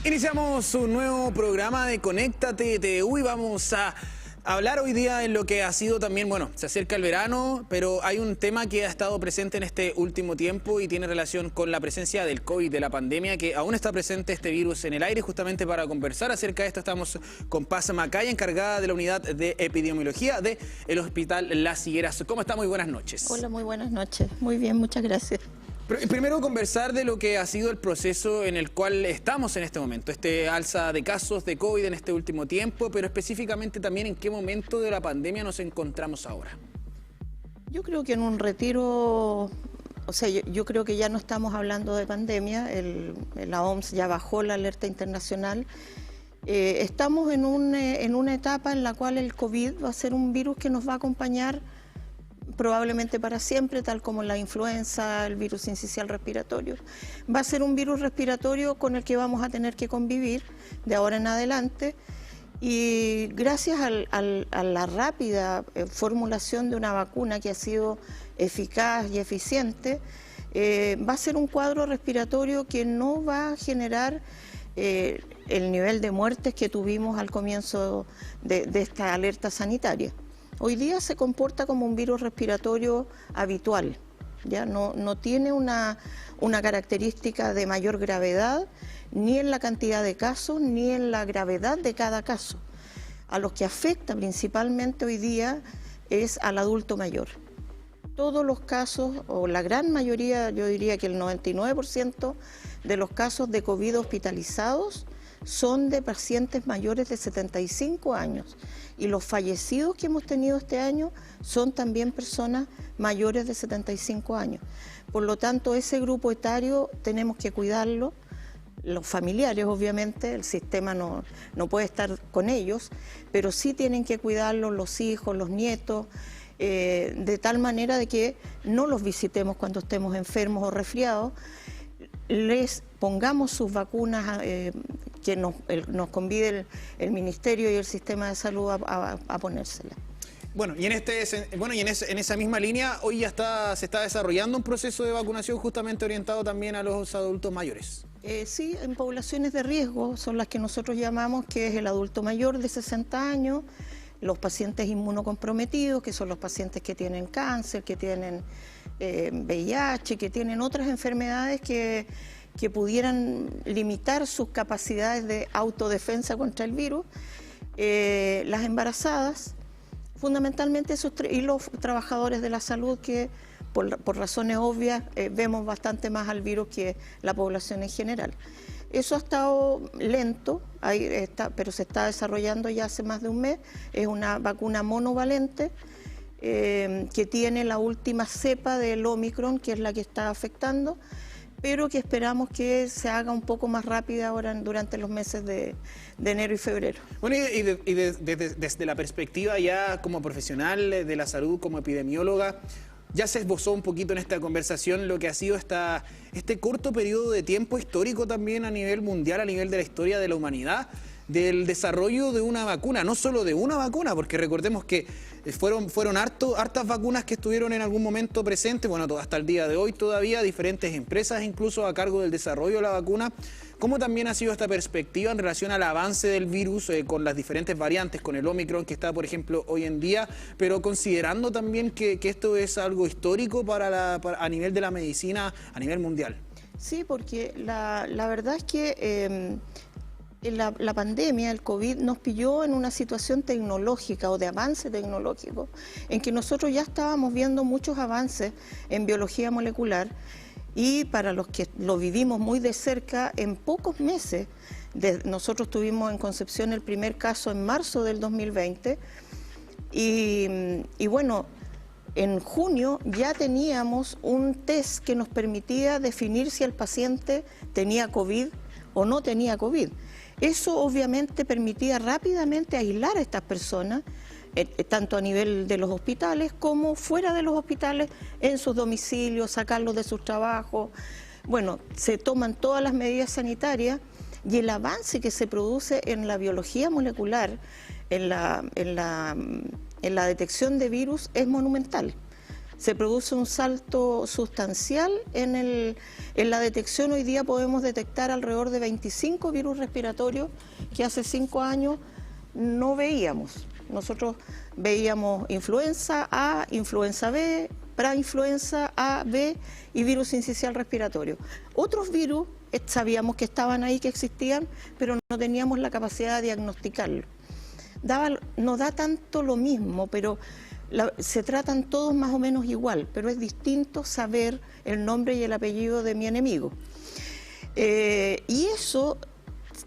Iniciamos un nuevo programa de Conéctate TU y vamos a hablar hoy día en lo que ha sido también, bueno, se acerca el verano, pero hay un tema que ha estado presente en este último tiempo y tiene relación con la presencia del COVID, de la pandemia, que aún está presente este virus en el aire. Justamente para conversar acerca de esto estamos con Paz Macaya, encargada de la unidad de epidemiología del Hospital Las Higueras. ¿Cómo está? Muy buenas noches. Hola, muy buenas noches. Muy bien, muchas gracias. Primero conversar de lo que ha sido el proceso en el cual estamos en este momento, este alza de casos de COVID en este último tiempo, pero específicamente también en qué momento de la pandemia nos encontramos ahora. Yo creo que en un retiro, o sea, yo creo que ya no estamos hablando de pandemia, la OMS ya bajó la alerta internacional. Estamos en una etapa en la cual el COVID va a ser un virus que nos va a acompañar probablemente para siempre, tal como la influenza, el virus sincicial respiratorio. Va a ser un virus respiratorio con el que vamos a tener que convivir de ahora en adelante, y gracias a la rápida formulación de una vacuna que ha sido eficaz y eficiente, va a ser un cuadro respiratorio que no va a generar el nivel de muertes que tuvimos al comienzo de esta alerta sanitaria. Hoy día se comporta como un virus respiratorio habitual, ¿ya? No tiene una característica de mayor gravedad, ni en la cantidad de casos, ni en la gravedad de cada caso. A los que afecta principalmente hoy día es al adulto mayor. Todos los casos, o la gran mayoría, yo diría que el 99% de los casos de COVID hospitalizados son de pacientes mayores de 75 años. Y los fallecidos que hemos tenido este año son también personas mayores de 75 años. Por lo tanto, ese grupo etario tenemos que cuidarlo. Los familiares, obviamente, el sistema no puede estar con ellos, pero sí tienen que cuidarlos los hijos, los nietos, de tal manera de que no los visitemos cuando estemos enfermos o resfriados, les pongamos sus vacunas que nos convide el Ministerio y el Sistema de Salud a ponérselas. Bueno, y en esa misma línea, hoy ya se está desarrollando un proceso de vacunación justamente orientado también a los adultos mayores. Sí, en poblaciones de riesgo son las que nosotros llamamos, que es el adulto mayor de 60 años, los pacientes inmunocomprometidos, que son los pacientes que tienen cáncer, que tienen VIH, que tienen otras enfermedades que pudieran limitar sus capacidades de autodefensa contra el virus, las embarazadas, fundamentalmente y los trabajadores de la salud que por razones obvias vemos bastante más al virus que la población en general. Eso ha estado lento, pero se está desarrollando ya hace más de un mes. Es una vacuna monovalente que tiene la última cepa del Omicron, que es la que está afectando, pero que esperamos que se haga un poco más rápida ahora durante los meses de enero y febrero. Bueno, y desde la perspectiva ya como profesional de la salud, como epidemióloga, ya se esbozó un poquito en esta conversación lo que ha sido este corto periodo de tiempo histórico también a nivel mundial, a nivel de la historia de la humanidad, del desarrollo de una vacuna, no solo de una vacuna, porque recordemos que fueron hartas vacunas que estuvieron en algún momento presentes, bueno, hasta el día de hoy todavía, diferentes empresas incluso a cargo del desarrollo de la vacuna. ¿Cómo también ha sido esta perspectiva en relación al avance del virus con las diferentes variantes, con el Omicron que está, por ejemplo, hoy en día, pero considerando también que esto es algo histórico a nivel de la medicina, a nivel mundial? Sí, porque la verdad es que la pandemia, el COVID, nos pilló en una situación tecnológica o de avance tecnológico, en que nosotros ya estábamos viendo muchos avances en biología molecular, y para los que lo vivimos muy de cerca, en pocos meses, nosotros tuvimos en Concepción el primer caso en marzo del 2020, y bueno, en junio ya teníamos un test que nos permitía definir si el paciente tenía COVID o no tenía COVID. Eso obviamente permitía rápidamente aislar a estas personas, tanto a nivel de los hospitales como fuera de los hospitales, en sus domicilios, sacarlos de sus trabajos. Bueno, se toman todas las medidas sanitarias, y el avance que se produce en la biología molecular, en la detección de virus, es monumental. se produce un salto sustancial en la detección. Hoy día podemos detectar alrededor de 25 virus respiratorios que hace 5 años no veíamos. Nosotros veíamos influenza A, influenza B, prainfluenza A, B y virus sincicial respiratorio. Otros virus sabíamos que estaban ahí, que existían, pero no teníamos la capacidad de diagnosticarlo. No da tanto lo mismo, pero se tratan todos más o menos igual, pero es distinto saber el nombre y el apellido de mi enemigo. Y eso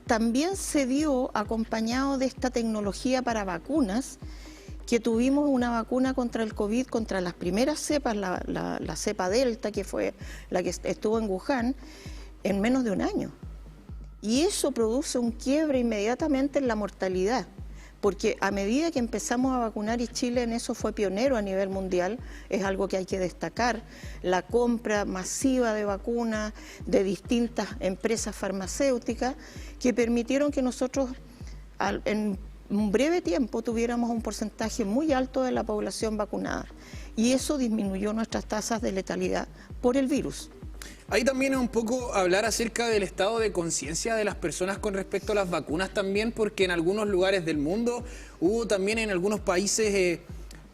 también se dio acompañado de esta tecnología para vacunas, que tuvimos una vacuna contra el COVID, contra las primeras cepas, la cepa Delta, que fue la que estuvo en Wuhan, en menos de un año. Y eso produce un quiebre inmediatamente en la mortalidad, porque a medida que empezamos a vacunar, y Chile en eso fue pionero a nivel mundial, es algo que hay que destacar, la compra masiva de vacunas de distintas empresas farmacéuticas que permitieron que nosotros en un breve tiempo tuviéramos un porcentaje muy alto de la población vacunada, y eso disminuyó nuestras tasas de letalidad por el virus. Ahí también es un poco hablar acerca del estado de conciencia de las personas con respecto a las vacunas también, porque en algunos lugares del mundo hubo también en algunos países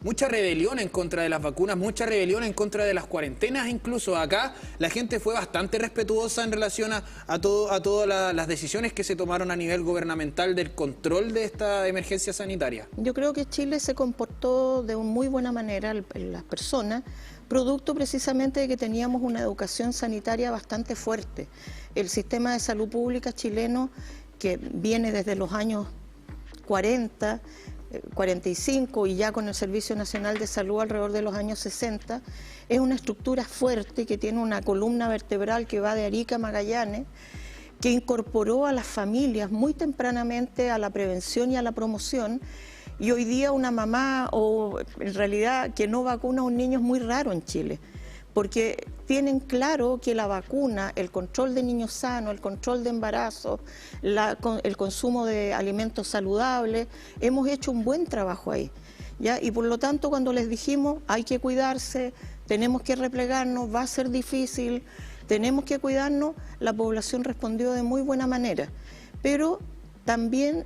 mucha rebelión en contra de las vacunas, mucha rebelión en contra de las cuarentenas. Incluso acá la gente fue bastante respetuosa en relación a todas las decisiones que se tomaron a nivel gubernamental del control de esta emergencia sanitaria. Yo creo que Chile se comportó de muy buena manera, las personas, producto precisamente de que teníamos una educación sanitaria bastante fuerte. El sistema de salud pública chileno, que viene desde los años 40, 45 y ya con el Servicio Nacional de Salud alrededor de los años 60, es una estructura fuerte que tiene una columna vertebral que va de Arica a Magallanes, que incorporó a las familias muy tempranamente a la prevención y a la promoción. Y hoy día una mamá, o en realidad que no vacuna a un niño, es muy raro en Chile, porque tienen claro que la vacuna, el control de niños sanos, el control de embarazo, el consumo de alimentos saludables, hemos hecho un buen trabajo ahí, ¿ya? Y por lo tanto, cuando les dijimos hay que cuidarse, tenemos que replegarnos, va a ser difícil, tenemos que cuidarnos, la población respondió de muy buena manera. Pero también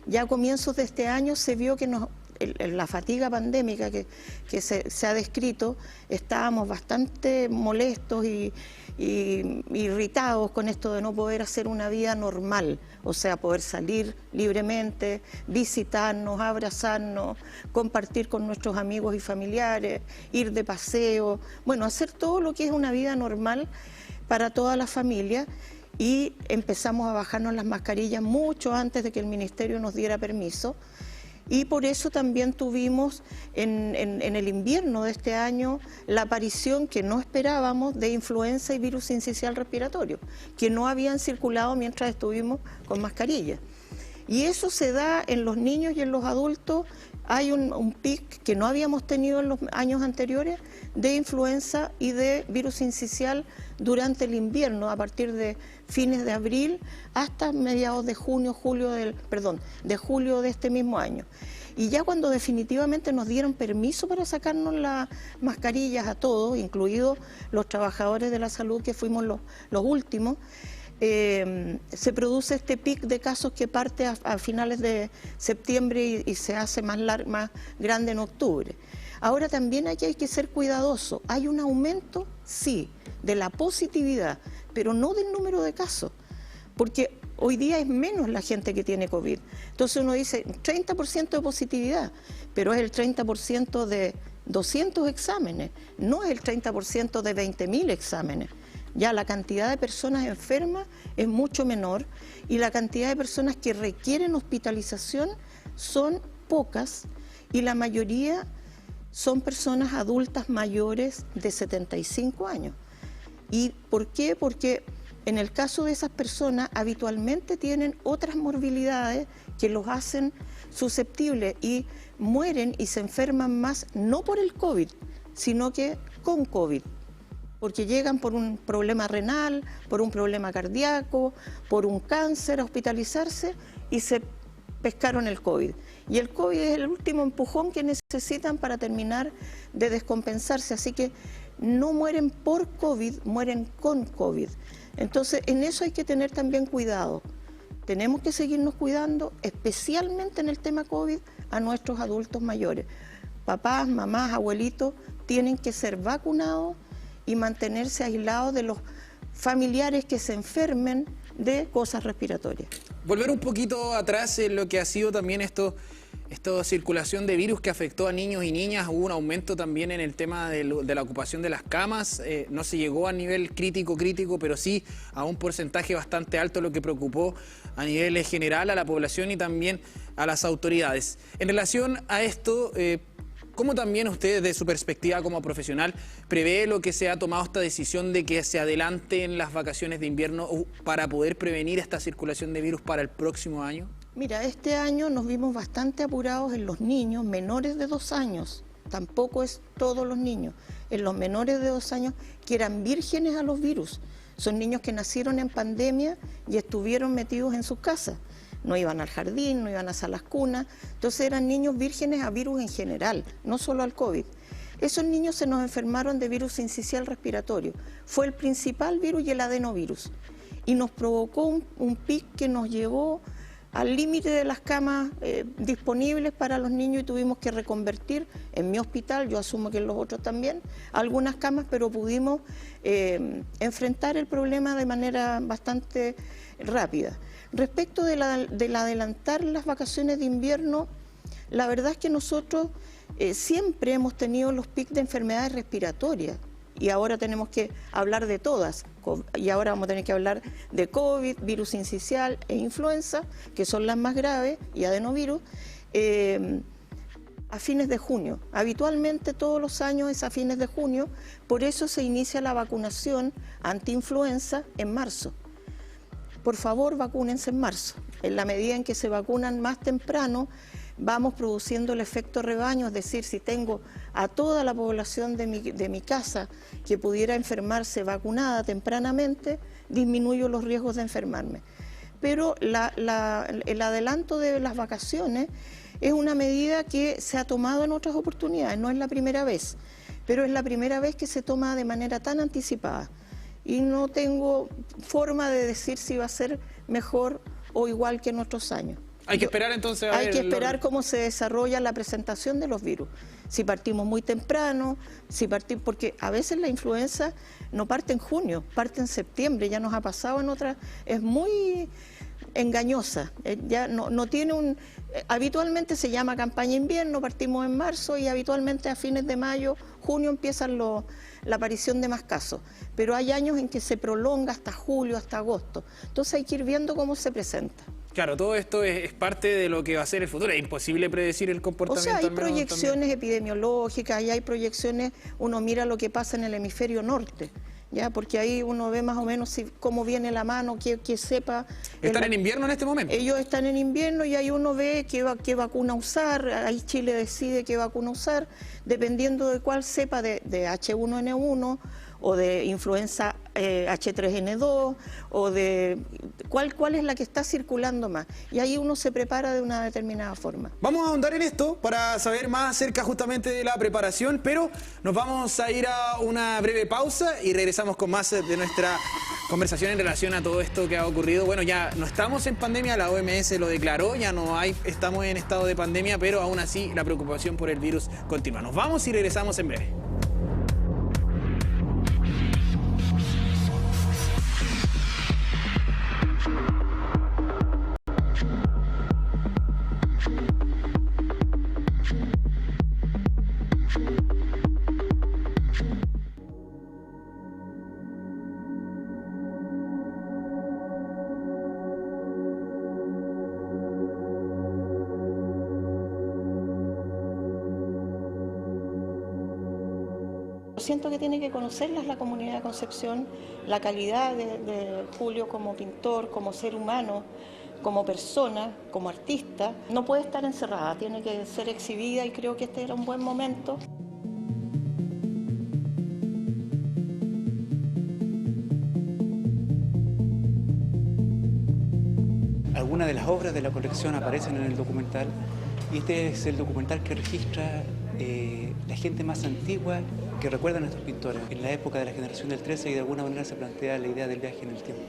ya a comienzos de este año se vio que la fatiga pandémica que se ha descrito, estábamos bastante molestos y irritados con esto de no poder hacer una vida normal, o sea, poder salir libremente, visitarnos, abrazarnos, compartir con nuestros amigos y familiares, ir de paseo, bueno, hacer todo lo que es una vida normal para toda la familia. Y empezamos a bajarnos las mascarillas mucho antes de que el Ministerio nos diera permiso. Y por eso también tuvimos en el invierno de este año la aparición que no esperábamos de influenza y virus sincicial respiratorio, que no habían circulado mientras estuvimos con mascarilla. Y eso se da en los niños y en los adultos. Hay un pic que no habíamos tenido en los años anteriores de influenza y de virus sincicial durante el invierno, a partir de fines de abril hasta mediados de julio de este mismo año. Y ya cuando definitivamente nos dieron permiso para sacarnos las mascarillas a todos, incluidos los trabajadores de la salud, que fuimos los últimos, se produce este pic de casos que parte a finales de septiembre y se hace más grande en octubre. Ahora también aquí hay que ser cuidadoso. Hay un aumento, sí, de la positividad, pero no del número de casos, porque hoy día es menos la gente que tiene COVID. Entonces uno dice 30% de positividad, pero es el 30% de 200 exámenes, no es el 30% de 20.000 exámenes. Ya la cantidad de personas enfermas es mucho menor y la cantidad de personas que requieren hospitalización son pocas, y la mayoría son personas adultas mayores de 75 años. ¿Y por qué? Porque en el caso de esas personas habitualmente tienen otras morbilidades que los hacen susceptibles y mueren y se enferman más, no por el COVID, sino que con COVID. Porque llegan por un problema renal, por un problema cardíaco, por un cáncer a hospitalizarse y se pescaron el COVID. Y el COVID es el último empujón que necesitan para terminar de descompensarse. Así que no mueren por COVID, mueren con COVID. Entonces, en eso hay que tener también cuidado. Tenemos que seguirnos cuidando, especialmente en el tema COVID, a nuestros adultos mayores. Papás, mamás, abuelitos tienen que ser vacunados y mantenerse aislados de los familiares que se enfermen de cosas respiratorias. Volver un poquito atrás en lo que ha sido también esta circulación de virus que afectó a niños y niñas. Hubo un aumento también en el tema de la ocupación de las camas. No se llegó a nivel crítico, pero sí a un porcentaje bastante alto, lo que preocupó a nivel general a la población y también a las autoridades. En relación a esto, ¿cómo también usted, de su perspectiva como profesional, prevé lo que se ha tomado esta decisión de que se adelanten las vacaciones de invierno para poder prevenir esta circulación de virus para el próximo año? Mira, este año nos vimos bastante apurados en los niños menores de 2 años. Tampoco es todos los niños. En los menores de 2 años que eran vírgenes a los virus. Son niños que nacieron en pandemia y estuvieron metidos en sus casas. No iban al jardín, no iban a salas cunas. Entonces eran niños vírgenes a virus en general, no solo al COVID. Esos niños se nos enfermaron de virus sincicial respiratorio. Fue el principal virus y el adenovirus. Y nos provocó un pic que nos llevó al límite de las camas disponibles para los niños y tuvimos que reconvertir en mi hospital, yo asumo que en los otros también, algunas camas, pero pudimos enfrentar el problema de manera bastante rápida. Respecto del adelantar las vacaciones de invierno, la verdad es que nosotros siempre hemos tenido los picos de enfermedades respiratorias. Y ahora tenemos que hablar de todas, y ahora vamos a tener que hablar de COVID, virus sincicial e influenza, que son las más graves, y adenovirus, a fines de junio. Habitualmente todos los años es a fines de junio, por eso se inicia la vacunación antiinfluenza en marzo. Por favor, vacúnense en marzo. En la medida en que se vacunan más temprano, vamos produciendo el efecto rebaño, es decir, si tengo a toda la población de mi casa que pudiera enfermarse vacunada tempranamente, disminuyo los riesgos de enfermarme. Pero el adelanto de las vacaciones es una medida que se ha tomado en otras oportunidades, no es la primera vez, pero es la primera vez que se toma de manera tan anticipada. Y no tengo forma de decir si va a ser mejor o igual que en otros años. Hay que esperar entonces a ver. Hay que esperar cómo se desarrolla la presentación de los virus. Si partimos muy temprano, porque a veces la influenza no parte en junio, parte en septiembre, ya nos ha pasado en otras, es muy engañosa, ya no tiene habitualmente se llama campaña invierno, partimos en marzo y habitualmente a fines de mayo, junio empiezan la aparición de más casos, pero hay años en que se prolonga hasta julio, hasta agosto, entonces hay que ir viendo cómo se presenta. Claro, todo esto es parte de lo que va a ser el futuro. Es imposible predecir el comportamiento. O sea, hay proyecciones epidemiológicas y hay proyecciones, uno mira lo que pasa en el hemisferio norte, ¿ya? Porque ahí uno ve más o menos cómo viene la mano, que sepa. ¿Están en invierno en este momento? Ellos están en invierno y ahí uno ve qué vacuna usar, ahí Chile decide qué vacuna usar, dependiendo de cuál cepa de H1N1 o de influenza H3N2 o de cuál es la que está circulando más. Y ahí uno se prepara de una determinada forma. Vamos a ahondar en esto para saber más acerca justamente de la preparación, pero nos vamos a ir a una breve pausa y regresamos con más de nuestra conversación en relación a todo esto que ha ocurrido. Bueno, ya no estamos en pandemia, la OMS lo declaró, ya estamos en estado de pandemia, pero aún así la preocupación por el virus continúa. Nos vamos y regresamos en breve. Siento que tiene que conocerlas la comunidad de Concepción, la calidad de Julio como pintor, como ser humano, como persona, como artista. No puede estar encerrada, tiene que ser exhibida y creo que este era un buen momento. Algunas de las obras de la colección aparecen en el documental y este es el documental que registra la gente más antigua que recuerdan a estos pintores en la época de la generación del 13 y de alguna manera se plantea la idea del viaje en el tiempo.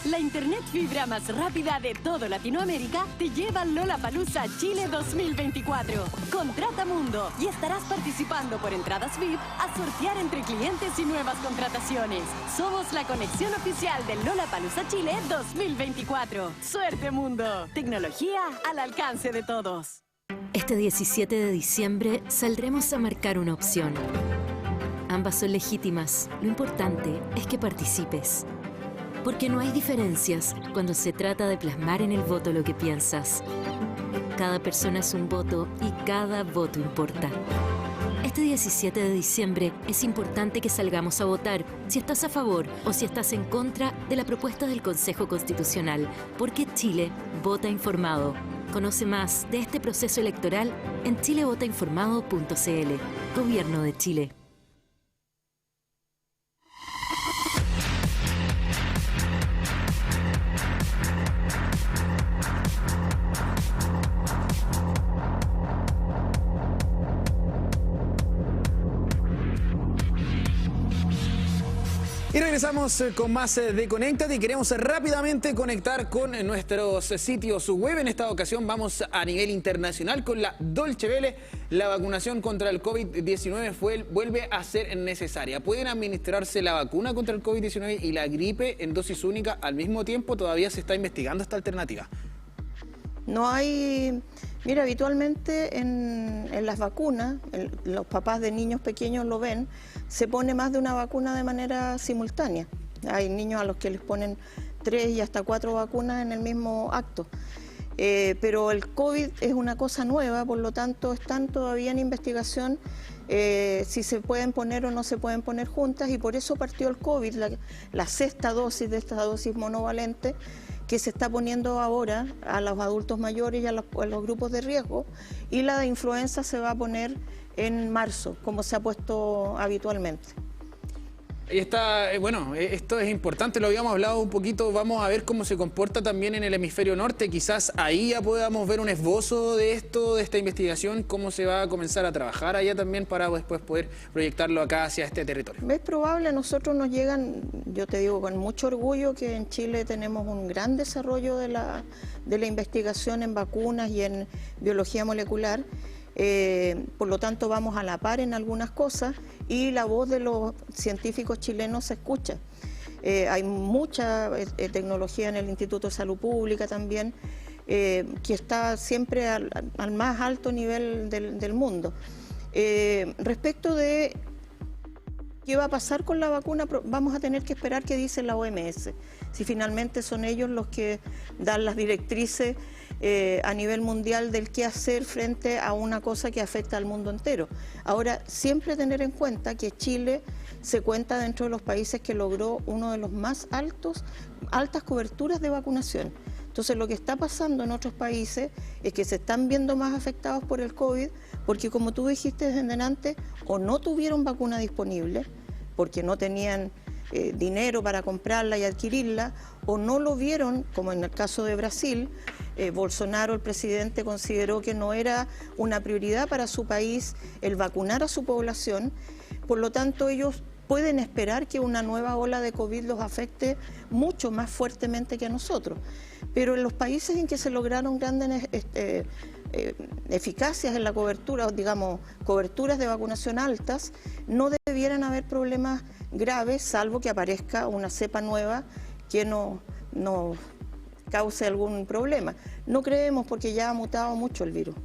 La internet fibra más rápida de toda Latinoamérica te lleva al Lollapalooza Chile 2024. Contrata Mundo y estarás participando por entradas VIP a sortear entre clientes y nuevas contrataciones. Somos la conexión oficial del Lollapalooza Chile 2024. ¡Suerte Mundo! Tecnología al alcance de todos. Este 17 de diciembre saldremos a marcar una opción. Ambas son legítimas. Lo importante es que participes. Porque no hay diferencias cuando se trata de plasmar en el voto lo que piensas. Cada persona es un voto y cada voto importa. Este 17 de diciembre es importante que salgamos a votar si estás a favor o si estás en contra de la propuesta del Consejo Constitucional, porque Chile vota informado. Conoce más de este proceso electoral en chilevotainformado.cl. Gobierno de Chile. Y regresamos con más de Conéctate y queremos rápidamente conectar con nuestros sitios web. En esta ocasión vamos a nivel internacional con la Deutsche Welle. La vacunación contra el COVID-19 vuelve a ser necesaria. ¿Pueden administrarse la vacuna contra el COVID-19 y la gripe en dosis única al mismo tiempo? Todavía se está investigando esta alternativa. No hay... Mira, habitualmente en las vacunas, los papás de niños pequeños lo ven, se pone más de una vacuna de manera simultánea. Hay niños a los que les ponen 3 y hasta 4 vacunas en el mismo acto. Pero el COVID es una cosa nueva, por lo tanto están todavía en investigación si se pueden poner o no se pueden poner juntas, y por eso partió el COVID, la sexta dosis de esta dosis monovalente, que se está poniendo ahora a los adultos mayores y a los grupos de riesgo, y la de influenza se va a poner en marzo, como se ha puesto habitualmente. Ahí está, bueno, esto es importante, lo habíamos hablado un poquito, vamos a ver cómo se comporta también en el hemisferio norte, quizás ahí ya podamos ver un esbozo de esto, de esta investigación, cómo se va a comenzar a trabajar allá también para después poder proyectarlo acá hacia este territorio. Es probable, a nosotros nos llegan, yo te digo con mucho orgullo que en Chile tenemos un gran desarrollo de la investigación en vacunas y en biología molecular. Por lo tanto vamos a la par en algunas cosas y la voz de los científicos chilenos se escucha. Hay mucha tecnología en el Instituto de Salud Pública también, que está siempre al más alto nivel del mundo. Respecto de qué va a pasar con la vacuna, vamos a tener que esperar qué dice la OMS, si finalmente son ellos los que dan las directrices a nivel mundial del qué hacer frente a una cosa que afecta al mundo entero. Ahora, siempre tener en cuenta que Chile se cuenta dentro de los países que logró uno de los más altas coberturas de vacunación. Entonces, lo que está pasando en otros países es que se están viendo más afectados por el COVID, porque como tú dijiste desde antes, o no tuvieron vacuna disponible, porque no tenían dinero para comprarla y adquirirla, o no lo vieron, como en el caso de Brasil. Bolsonaro, el presidente, consideró que no era una prioridad para su país el vacunar a su población. Por lo tanto, ellos pueden esperar que una nueva ola de COVID los afecte mucho más fuertemente que a nosotros. Pero en los países en que se lograron grandes eficacias en la cobertura, o digamos, coberturas de vacunación altas, no debieran haber problemas graves, salvo que aparezca una cepa nueva que no cause algún problema. No creemos, porque ya ha mutado mucho el virus.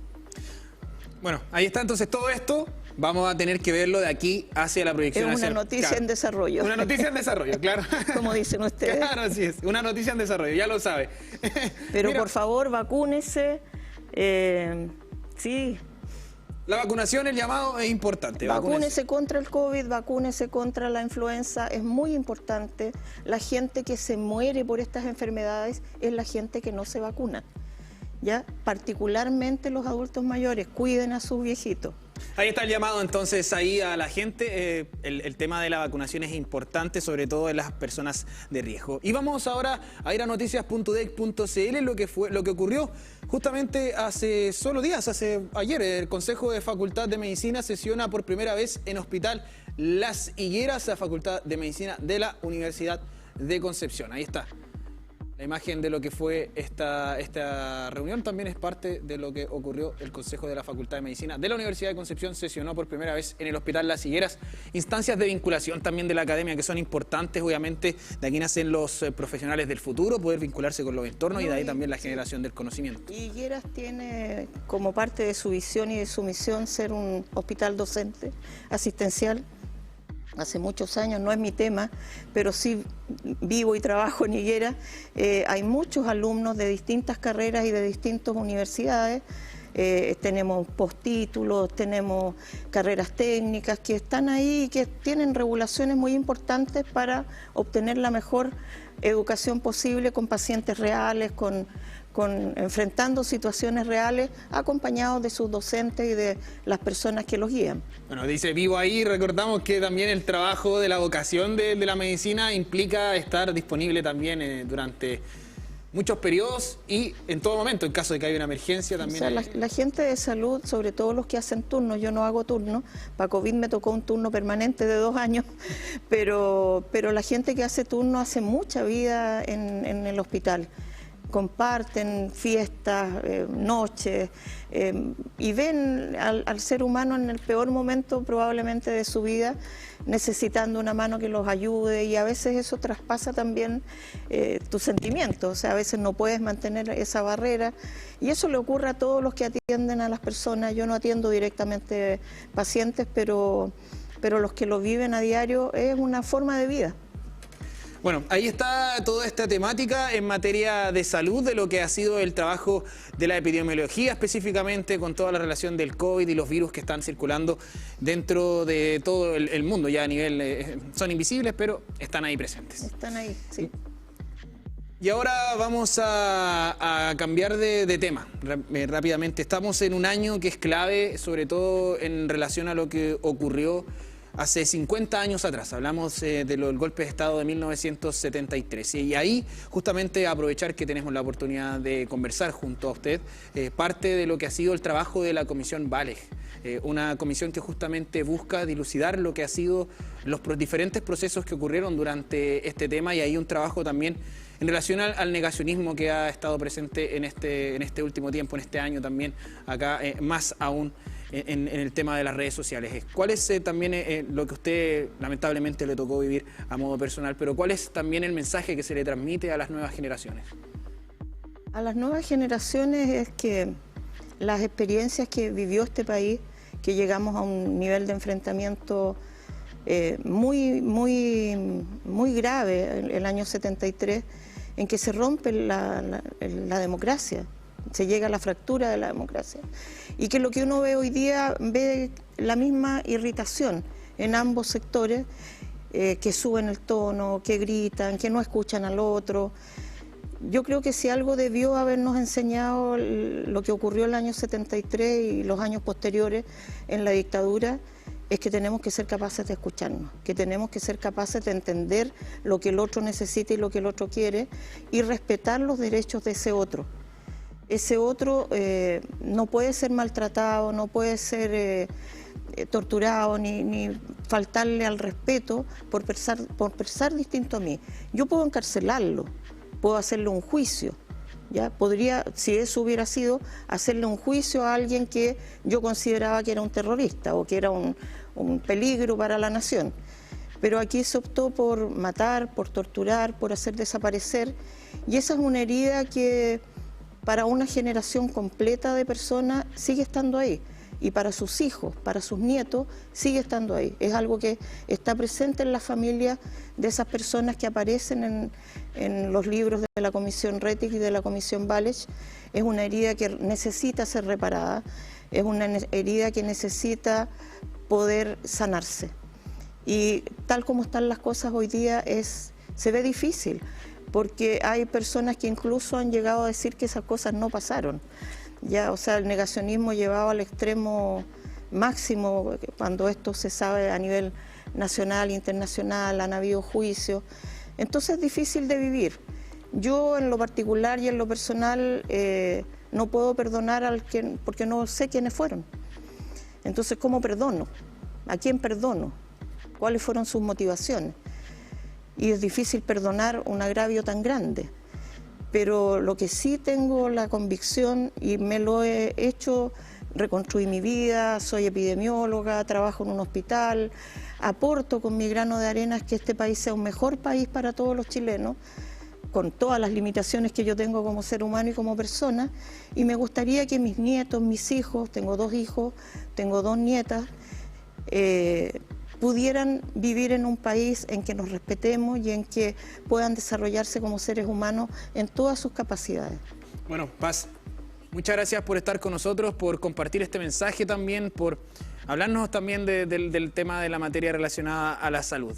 Bueno, ahí está entonces todo esto. Vamos a tener que verlo de aquí hacia la proyección. Es una noticia en desarrollo. Una noticia en desarrollo, claro. Como dicen ustedes. Claro, así es. Una noticia en desarrollo, ya lo sabe. Pero mira, por favor, vacúnese. Sí, La vacunación, el llamado es importante. Vacúnese contra el COVID, vacúnese contra la influenza, es muy importante. La gente que se muere por estas enfermedades es la gente que no se vacuna, ¿ya? Particularmente los adultos mayores, cuiden a sus viejitos. Ahí está el llamado entonces ahí a la gente. El tema de la vacunación es importante, sobre todo en las personas de riesgo. Y vamos ahora a ir a noticias.udec.cl, lo que ocurrió justamente hace solo días, ayer. El Consejo de Facultad de Medicina sesiona por primera vez en Hospital Las Higueras, la Facultad de Medicina de la Universidad de Concepción. Ahí está. La imagen de lo que fue esta reunión también es parte de lo que ocurrió. El Consejo de la Facultad de Medicina de la Universidad de Concepción sesionó por primera vez en el Hospital Las Higueras. Instancias de vinculación también de la academia que son importantes, obviamente. De aquí nacen los profesionales del futuro, poder vincularse con los entornos y de ahí también la generación del conocimiento. Y Higueras tiene como parte de su visión y de su misión ser un hospital docente, asistencial. Hace muchos años, no es mi tema, pero sí vivo y trabajo en Higueras. Hay muchos alumnos de distintas carreras y de distintas universidades. Tenemos postítulos, tenemos carreras técnicas que están ahí y que tienen regulaciones muy importantes para obtener la mejor educación posible con pacientes reales, enfrentando situaciones reales, acompañados de sus docentes y de las personas que los guían. Bueno, dice vivo ahí, recordamos que también el trabajo de la vocación de la medicina implica estar disponible también durante muchos periodos y en todo momento, en caso de que haya una emergencia también. O sea, la gente de salud, sobre todo los que hacen turnos, yo no hago turnos, para COVID me tocó un turno permanente de 2 años, pero la gente que hace turno hace mucha vida en el hospital. Comparten fiestas, noches, y ven al ser humano en el peor momento probablemente de su vida, necesitando una mano que los ayude, y a veces eso traspasa también tus sentimientos. O sea, a veces no puedes mantener esa barrera, y eso le ocurre a todos los que atienden a las personas. Yo no atiendo directamente pacientes, pero los que lo viven a diario es una forma de vida. Bueno, ahí está toda esta temática en materia de salud, de lo que ha sido el trabajo de la epidemiología, específicamente con toda la relación del COVID y los virus que están circulando dentro de todo el mundo. Ya a nivel, son invisibles, pero están ahí presentes. Están ahí, sí. Y ahora vamos a cambiar de tema rápidamente. Estamos en un año que es clave, sobre todo en relación a lo que ocurrió hace 50 años atrás. Hablamos del golpe de Estado de 1973. Y ahí, justamente, aprovechar que tenemos la oportunidad de conversar junto a usted, parte de lo que ha sido el trabajo de la Comisión Valej. Una comisión que justamente busca dilucidar lo que ha sido los diferentes procesos que ocurrieron durante este tema, y hay un trabajo también en relación al negacionismo que ha estado presente en este último tiempo, en este año también, acá más aún en el tema de las redes sociales. ¿Cuál es también lo que a usted lamentablemente le tocó vivir a modo personal, pero cuál es también el mensaje que se le transmite a las nuevas generaciones? A las nuevas generaciones es que las experiencias que vivió este país, que llegamos a un nivel de enfrentamiento muy grave el año 73, en que se rompe la democracia, se llega a la fractura de la democracia, y que lo que uno ve hoy día, ve la misma irritación en ambos sectores, que suben el tono, que gritan, que no escuchan al otro. Yo creo que si algo debió habernos enseñado lo que ocurrió el año 73 y los años posteriores en la dictadura, es que tenemos que ser capaces de escucharnos, que tenemos que ser capaces de entender lo que el otro necesita y lo que el otro quiere, y respetar los derechos de ese otro. Ese otro no puede ser maltratado, no puede ser torturado, ni faltarle al respeto por pensar distinto a mí. Yo puedo encarcelarlo, puedo hacerle un juicio, ¿ya? Podría, si eso hubiera sido, hacerle un juicio a alguien que yo consideraba que era un terrorista o que era un peligro para la nación. Pero aquí se optó por matar, por torturar, por hacer desaparecer, y esa es una herida que para una generación completa de personas sigue estando ahí, y para sus hijos, para sus nietos, sigue estando ahí. Es algo que está presente en las familias de esas personas que aparecen en los libros de la Comisión Rettig y de la Comisión Valej. Es una herida que necesita ser reparada. es una herida que necesita poder sanarse. Y tal como están las cosas hoy día se ve difícil, porque hay personas que incluso han llegado a decir que esas cosas no pasaron. Ya, o sea, el negacionismo llevado al extremo máximo, cuando esto se sabe a nivel nacional, internacional, han habido juicios. Entonces es difícil de vivir. Yo en lo particular y en lo personal no puedo perdonar porque no sé quiénes fueron. Entonces, ¿cómo perdono? ¿A quién perdono? ¿Cuáles fueron sus motivaciones? Y es difícil perdonar un agravio tan grande. Pero lo que sí tengo la convicción, y me lo he hecho, reconstruí mi vida, soy epidemióloga, trabajo en un hospital, aporto con mi grano de arena que este país sea un mejor país para todos los chilenos, con todas las limitaciones que yo tengo como ser humano y como persona, y me gustaría que mis nietos, mis hijos, tengo 2 hijos, tengo 2 nietas, pudieran vivir en un país en que nos respetemos y en que puedan desarrollarse como seres humanos en todas sus capacidades. Bueno, Paz, muchas gracias por estar con nosotros, por compartir este mensaje también, por hablarnos también del tema de la materia relacionada a la salud.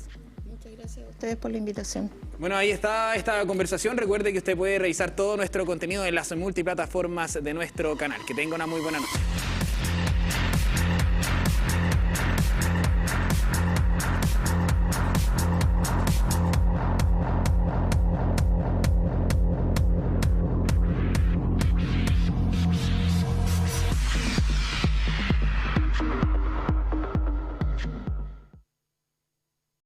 Muchas gracias a ustedes por la invitación. Bueno, ahí está esta conversación. Recuerde que usted puede revisar todo nuestro contenido en las multiplataformas de nuestro canal. Que tenga una muy buena noche.